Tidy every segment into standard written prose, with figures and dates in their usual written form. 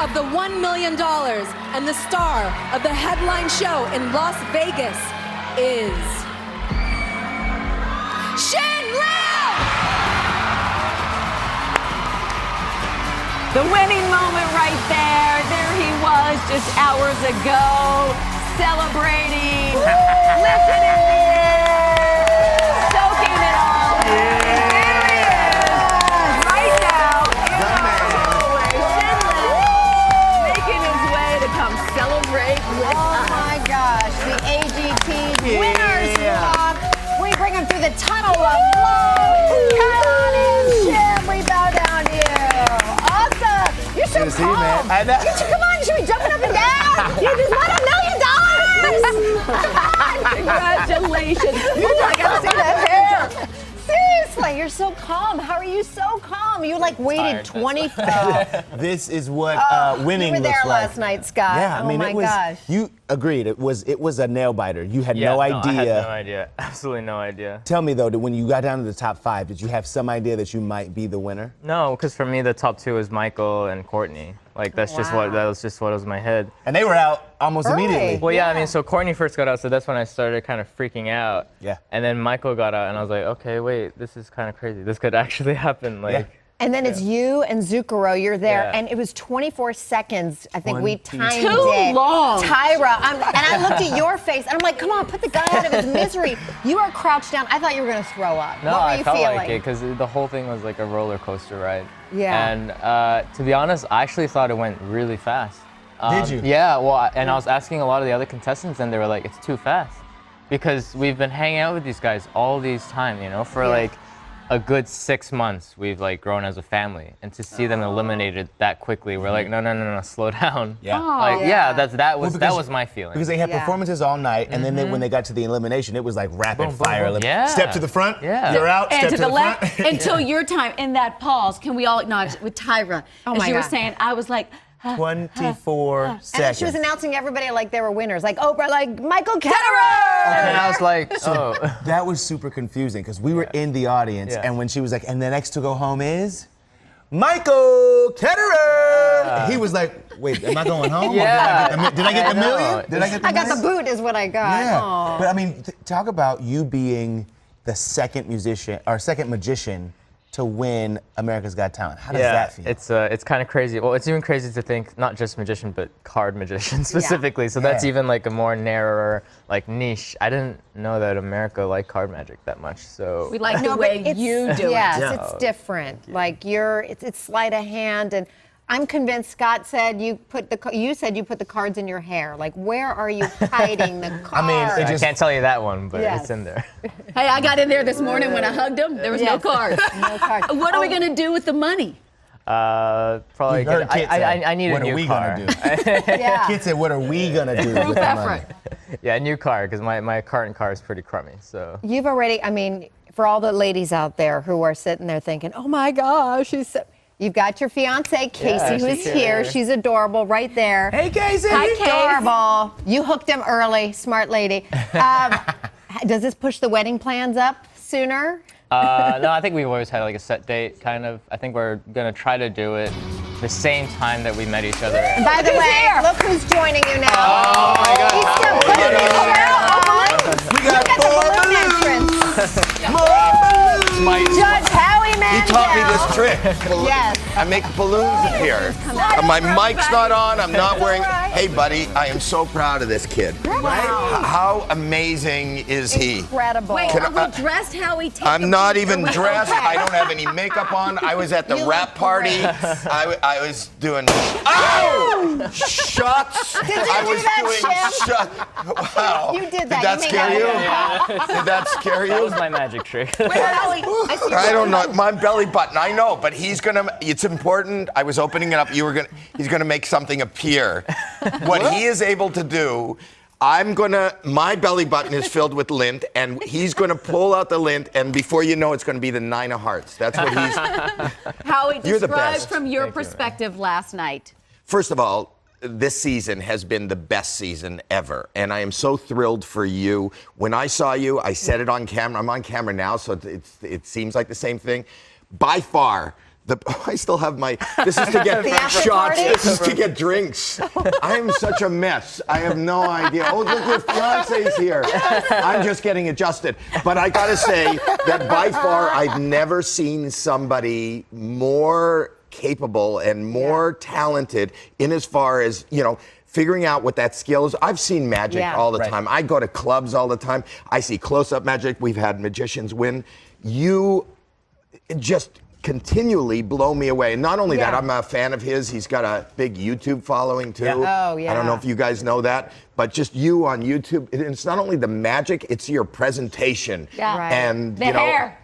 of the $1 million and the star of the headline show in Las Vegas is Shin Lim! The winning moment right there. There he was just hours ago, celebrating, lifting in the air, soaking it all in. There he is, right now, in our hallway, Shin Lim, making his way to come celebrate with us. Oh my gosh, the AGT winners walk. We bring them through the tunnel of love. Come on in, Shim. We bow down to you. Awesome. You're so calm. I know. Come on, you should be jumping up and down. You just won $1 million. Congratulations. I gotta see that hair. Seriously, you're so calm. How are you so calm? You like waited 24. This is what winning You were there looks like. last night, Scott. Yeah, I mean, oh my it was. gosh. You agreed. It was a nail biter. You had no idea. I had no idea. Absolutely no idea. Tell me though, that when you got down to the top 5, did you have some idea that you might be the winner? No, because for me the top 2 was Michael and Courtney. Like that was just what was in my head. And they were out almost Early. immediately. Well, yeah, I mean, so Courtney first got out, so that's when I started kind of freaking out. Yeah. And then Michael got out, and I was like, okay, wait, this is kind of crazy. This could actually happen. Like. Yeah. And then it's you and Zucchero. You're there, Yeah. and it was 24 seconds. I think we timed Too it. long. Tyra, and I looked at your face, and I'm like, come on, put the guy out of his misery. You are crouched down. I thought you were going to throw up. No, what were I you felt feeling? like it because the whole thing was like a roller coaster ride. Yeah. And to be honest, I actually thought it went really fast. Did you? Yeah, well, I was asking a lot of the other contestants, and they were like, it's too fast. Because we've been hanging out with these guys all these time, you know, for like a good 6 months. We've like grown as a family. And to see them eliminated that quickly, we're like, no, slow down. Yeah. Like, that was my feeling. Because they had Yeah. performances all night, and then when they got to the elimination, it was like rapid fire. boom. Yeah. Step to the front. Yeah. You're out. And Step to the front. left until your time in that pause. Can we all acknowledge with Tyra? Oh as my you were God. saying, I was like, 24 And seconds. she was announcing everybody like they were winners, like Oprah, like Michael Ketterer. And I was like, oh. That was super confusing because we were in the audience, Yeah. and when she was like, and the next to go home is Michael Ketterer. He was like, wait, am I going home? Yeah. Did I get the I know. million? Did I get the I got the million? boot, is what I got. Yeah. Aw. But I mean, talk about you being the second musician or second magician to win America's Got Talent. How does that feel? It's kind of crazy. Well, it's even crazy to think not just magician, but card magician specifically. So that's Yeah. even like a more narrower like niche. I didn't know that America liked card magic that much. So we like No, the but way it's- you do yes, it. Yeah. it's different. Like it's sleight of hand, and I'm convinced. Scott said you said you put the cards in your hair. Like, where are you hiding the cards? I mean, it I just- can't tell you that one, but Yes. it's in there. Hey, I got in there this morning when I hugged him. There was no Yes. cards. No cards. What are we gonna do with the money? Probably. You heard Kit say, I need what a are new we car. gonna do? Yeah. Kid said, what are we gonna do with the money? Yeah, a new car because my current car is pretty crummy. So. You've already. I mean, for all the ladies out there who are sitting there thinking, "Oh my gosh, she's." So, you've got your fiance Casey, who's she's here. here. She's adorable, right there. Hey, Casey. Hi, adorable. You hooked him early, smart lady. Does this push the wedding plans up sooner? No, I think we've always had like a set date, kind of. I think we're gonna try to do it the same time that we met each other. By the way, look who's joining you now. Oh my God! He's still putting his hair on. We got Look at the balloon entrance. Judge Howie Mandel. He taught me this trick. Yes. I make balloons appear. My mic's not on. I'm not wearing. Hey, buddy, I am so proud of this kid. How amazing is he? Incredible. Wait, Can are we I- dressed, Howie? Take I'm the not picture even with- dressed. Okay. I don't have any makeup on. I was at the You rap look party. great. I was doing. Ow! Shots. Did you I do was that, doing Shim? shots. Wow. You did that. Did that You made scare that you? happen. Did that scare That you? was my magic trick. Wait, Howie, I see I don't know. My belly button. I know, but he's gonna. It's important. I was opening it up. He's gonna make something appear. What he is able to do. My belly button is filled with lint, and he's gonna pull out the lint, and before you know, it's gonna be the 9 of hearts. That's what he's. Howie, You're the describe best. from your Thank you. perspective last night. First of all, this season has been the best season ever, and I am so thrilled for you. When I saw you, I said it on camera. I'm on camera now, so it seems like the same thing. By far, I still have my. This is to get shots. party? This is to get drinks. I am such a mess. I have no idea. Oh, look, your fiance's here. I'm just getting adjusted. But I gotta say that by far, I've never seen somebody more capable and more talented in as far as, you know, figuring out what that skill is. I've seen magic all the time. I go to clubs all the time. I see close-up magic. We've had magicians win. You just continually blow me away. And not only that, I'm a fan of his. He's got a big YouTube following too. Oh, yeah. I don't know if you guys know that, but just you on YouTube. It's not only the magic, it's your presentation. Yeah. Right. And The you know, hair.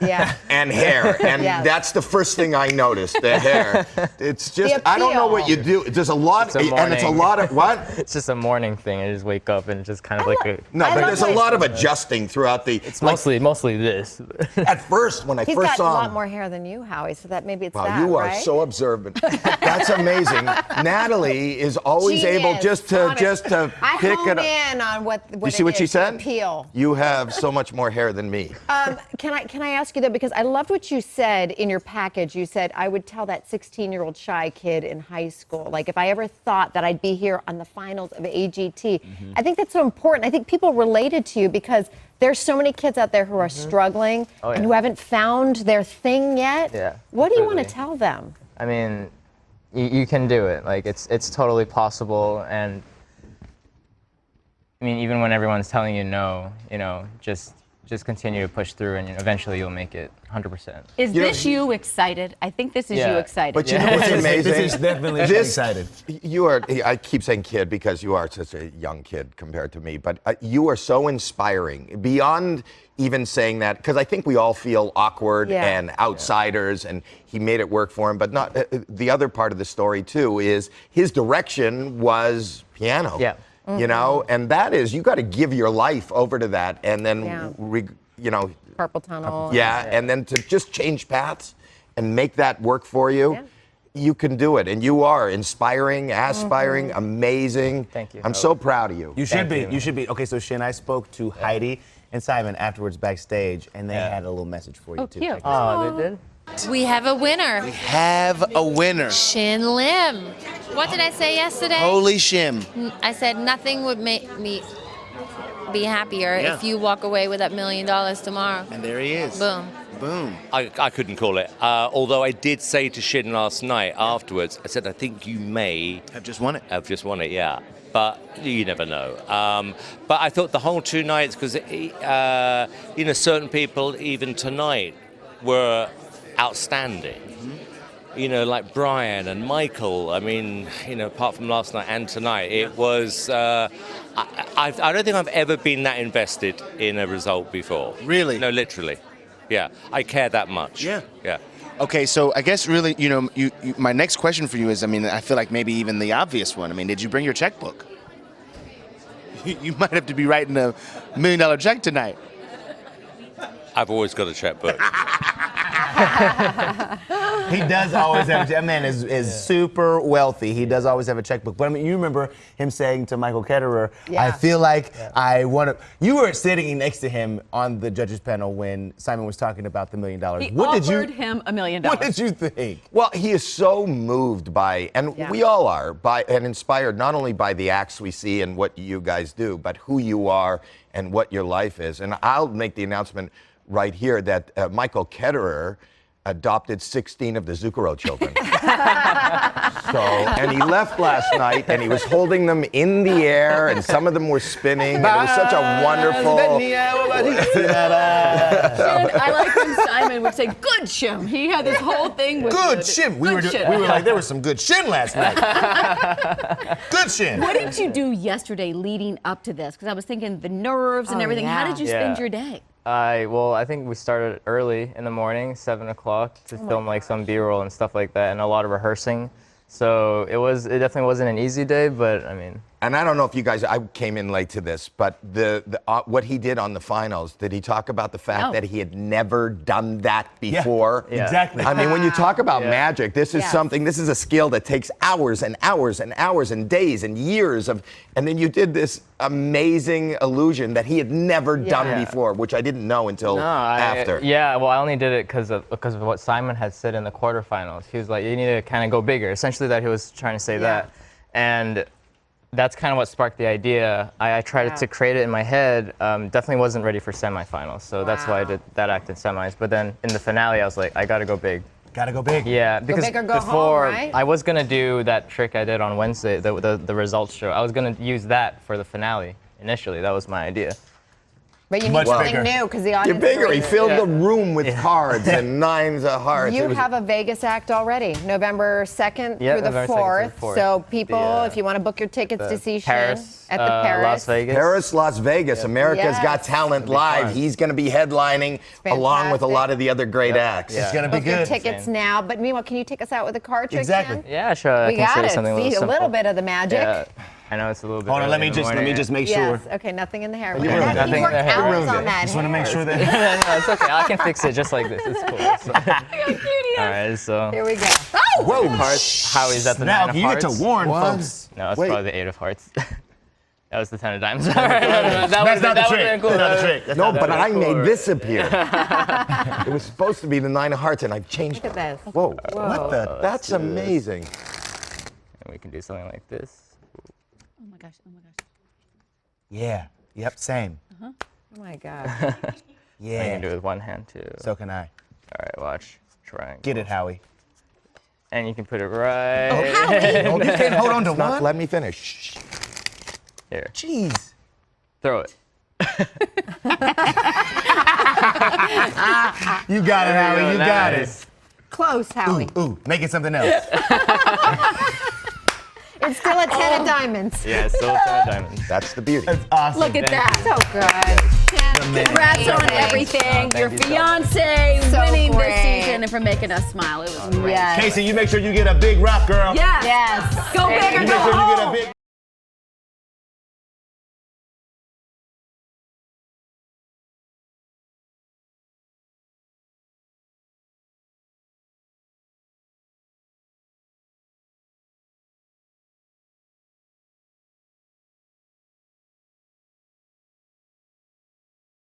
Yeah. and hair. And Yes. that's the first thing I noticed, the hair. It's just, I don't know what you do. There's a lot, and it's a lot of, what? It's just a morning thing. I just wake up and it's just kind of like a. No, I but love there's a lot of adjusting throughout the. It's mostly this. At first, when I He's first got a saw lot him. more hair than you, Howie, so that maybe it's Wow, that, you are right? so observant. That's amazing. Natalie is always She able is, just to honest. I pick hone it up. in on what You see what she said? Appeal. You have so much more hair than me. Can I ask you though, because I loved what you said in your package. You said I would tell that 16-year-old shy kid in high school, like if I ever thought that I'd be here on the finals of AGT. I think that's so important. I think people related to you because there's so many kids out there who are struggling and who haven't found their thing yet. Yeah, What do you want to absolutely. tell them? I mean, you can do it. Like it's totally possible. And I mean, even when everyone's telling you no, you know, just continue to push through, and eventually you'll make it 100%. Is this you excited? I think this is you excited. But you know what's amazing? This is definitely excited. You are, I keep saying kid because you are such a young kid compared to me, but you are so inspiring. Beyond even saying that, because I think we all feel awkward and outsiders, and he made it work for him. But not the other part of the story, too, is his direction was piano. Yeah. You know, and that is, you got to give your life over to that, and then, you know, Purple Tunnel. and then to just change paths and make that work for you, you can do it. And you are inspiring, aspiring, amazing. Thank you. I'm so proud of you. You should be. you. You should be. Okay, so Shin, I spoke to Heidi and Simon afterwards backstage, and they had a little message for you, too. cute. Check this out. Oh, they did? We have a winner. Have a winner. Shin Lim. What did I say yesterday? Holy Shim. I said nothing would make me be happier if you walk away with that $1 million tomorrow. And there he is. Boom. Boom. I couldn't call it. Although I did say to Shin last night afterwards, I said, I think you may I've just won it. have just won it, yeah. But you never know. But I thought the whole 2 nights, because, you know, certain people, even tonight, were outstanding. You know, like Brian and Michael. I mean, you know, apart from last night and tonight, it was. I don't think I've ever been that invested in a result before. Really? No, literally. Yeah, I care that much. Yeah. Yeah. Okay, so I guess really, you know, my next question for you is, I mean, I feel like maybe even the obvious one. I mean, did you bring your checkbook? You might have to be writing a $1 million check tonight. I've always got a checkbook. He does always have that man is super wealthy. He does always have a checkbook. But I mean, you remember him saying to Michael Ketterer, I feel like I want to. You were sitting next to him on the judges panel when Simon was talking about the $1 million. He offered him $1 million. What did you think? Well, he is so moved by, and we all are, by and inspired not only by the acts we see and what you guys do, but who you are and what your life is. And I'll make the announcement right here that Michael Ketterer adopted 16 of the Zucchero children. And he left last night, and he was holding them in the air, and some of them were spinning, and it was such a wonderful. I like when Simon would say, good Shim. He had this whole thing with Good Shin. We were like, there was some good Shin last night. Good Shin. What did you do yesterday leading up to this? Because I was thinking the nerves and everything. How did you spend your day? I think we started early in the morning, 7 o'clock, to film like some B-roll and stuff like that, and a lot of rehearsing. So it definitely wasn't an easy day, but I mean, and I don't know if you guys, I came in late to this, but what he did on the finals, did he talk about the fact that he had never done that before? Yeah, exactly. I mean, when you talk about magic, this is this is a skill that takes hours and hours and hours and days and years of, and then you did this amazing illusion that he had never done before, which I didn't know until after. Well, I only did it because of what Simon had said in the quarterfinals. He was like, you need to kind of go bigger. Essentially, that he was trying to say that, and that's kind of what sparked the idea. I tried to create it in my head. Definitely wasn't ready for semifinals, so that's why I did that act in semis. But then in the finale, I was like, I gotta go big. Gotta go big. Yeah, because big or go before home, right? I was gonna do that trick I did on Wednesday, the results show. I was gonna use that for the finale initially. That was my idea. But you need Much something bigger. new because the audience. You're bigger. He knows it. filled the room with cards and 9s of hearts. You have a Vegas act already, November 2nd Yeah, through the November 2nd 4th. through 4th. So people, if you want to book your tickets to see Paris, Shin at the Paris. Las Vegas. Paris, Las Vegas, America's Got Talent Live. fun. He's going to be headlining along with a lot of the other great acts. It's gonna be Book your good. tickets now. But meanwhile, can you take us out with a card trick? Exactly. Ken? Yeah, sure. We got it. Something See a simple. little bit of the magic. Yeah, I know it's a little bit. Hold on, early let me in the morning. just make sure. Yes. Okay. Nothing in the hair. ruined That- it. he Nothing in worked the hair. hours Ruined on it. that. Just want to hair. make sure that. No, it's okay. I can fix it just like this. It's cool. All right, so. Here we go. Oh, whoa! Hearts. Howie's at the Now 9 of you get hearts. to warn folks. No, it's Wait. probably the 8 of hearts. That was the 10 of diamonds. That's not the trick. That's not the trick. No, but I made this appear. It was supposed to be the 9 of hearts, and I changed Look at this. Whoa. What the? That's amazing. And we can do something like this. Oh my gosh. Oh my gosh. Yeah. Yep. Same. Oh my God. I can Yeah. do it with one hand too. So can I. All right, watch. Triangle. Get it, Howie. And you can put it right Oh, you can't hold on to Not one. let me finish. here. Jeez. Throw it. You got it, Howie. You got it. Nice. Close, Howie. Ooh, make it something else. It's still a 10 of diamonds. Yeah, still 10 of diamonds. That's the beauty. That's awesome. Look at that. So good. Congrats on Amazing. everything. Oh, Your thank you so fiance So winning great. this season and for making us smile. It was great. Yes. Casey, you make sure you get a big rock, girl. Yes. Yes.